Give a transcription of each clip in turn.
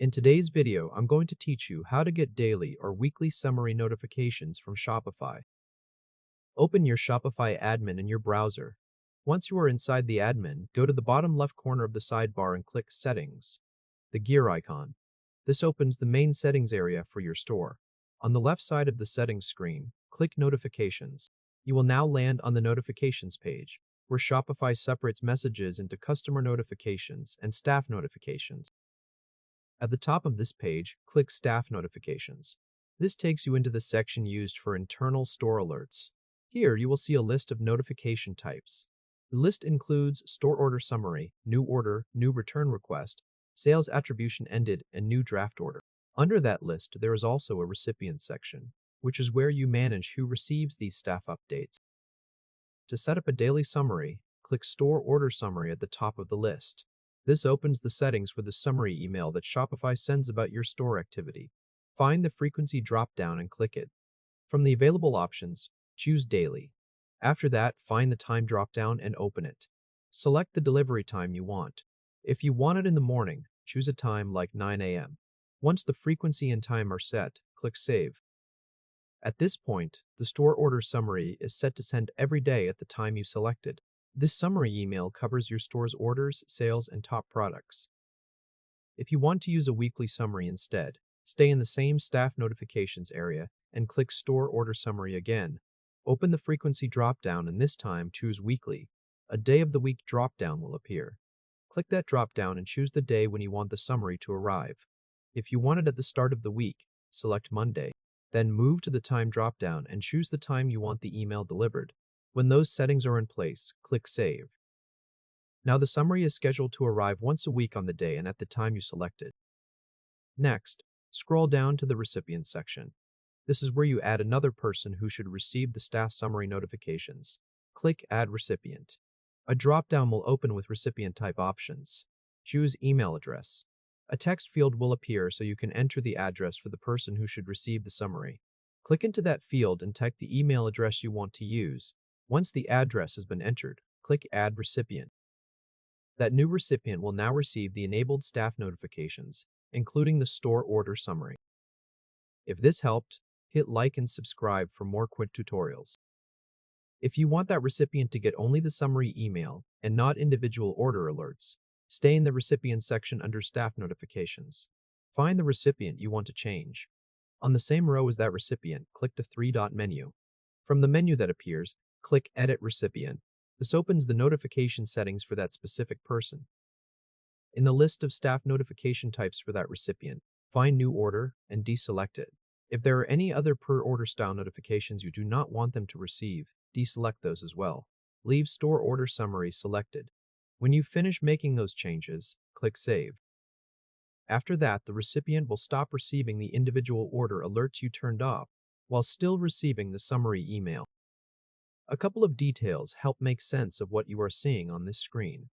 In today's video, I'm going to teach you how to get daily or weekly summary notifications from Shopify. Open your Shopify admin in your browser. Once you are inside the admin, go to the bottom left corner of the sidebar and click Settings, the gear icon. This opens the main settings area for your store. On the left side of the settings screen, click Notifications. You will now land on the Notifications page, where Shopify separates messages into customer notifications and staff notifications. At the top of this page, click Staff Notifications. This takes you into the section used for internal store alerts. Here, you will see a list of notification types. The list includes Store Order Summary, New Order, New Return Request, Sales Attribution Ended, and New Draft Order. Under that list, there is also a Recipient section, which is where you manage who receives these staff updates. To set up a daily summary, click Store Order Summary at the top of the list. This opens the settings for the summary email that Shopify sends about your store activity. Find the frequency drop-down and click it. From the available options, choose Daily. After that, find the time drop-down and open it. Select the delivery time you want. If you want it in the morning, choose a time like 9 a.m. Once the frequency and time are set, click Save. At this point, the store order summary is set to send every day at the time you selected. This summary email covers your store's orders, sales, and top products. If you want to use a weekly summary instead, stay in the same staff notifications area and click Store Order Summary again. Open the frequency dropdown and this time choose Weekly. A day of the week dropdown will appear. Click that dropdown and choose the day when you want the summary to arrive. If you want it at the start of the week, select Monday. Then move to the time dropdown and choose the time you want the email delivered. When those settings are in place, click Save. Now the summary is scheduled to arrive once a week on the day and at the time you selected. Next, scroll down to the Recipient section. This is where you add another person who should receive the staff summary notifications. Click Add Recipient. A drop-down will open with recipient type options. Choose Email address. A text field will appear so you can enter the address for the person who should receive the summary. Click into that field and type the email address you want to use. Once the address has been entered, click Add Recipient. That new recipient will now receive the enabled staff notifications, including the store order summary. If this helped, hit like and subscribe for more quick tutorials. If you want that recipient to get only the summary email and not individual order alerts, stay in the recipient section under staff notifications. Find the recipient you want to change. On the same row as that recipient, click the three-dot menu. From the menu that appears, click Edit Recipient. This opens the notification settings for that specific person. In the list of staff notification types for that recipient, find New Order and deselect it. If there are any other per-order style notifications you do not want them to receive, deselect those as well. Leave Store Order Summary selected. When you finish making those changes, click Save. After that, the recipient will stop receiving the individual order alerts you turned off, while still receiving the summary email. A couple of details help make sense of what you are seeing on this screen.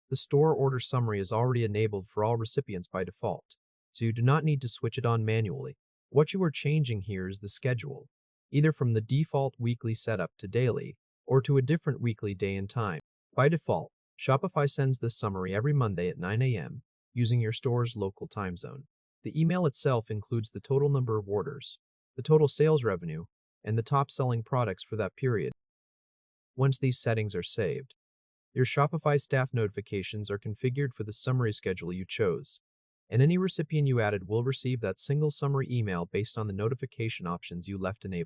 The store order summary is already enabled for all recipients by default, so you do not need to switch it on manually. What you are changing here is the schedule, either from the default weekly setup to daily, or to a different weekly day and time. By default, Shopify sends this summary every Monday at 9 a.m. using your store's local time zone. The email itself includes the total number of orders, the total sales revenue, and the top-selling products for that period. Once these settings are saved, your Shopify staff notifications are configured for the summary schedule you chose, and any recipient you added will receive that single summary email based on the notification options you left enabled.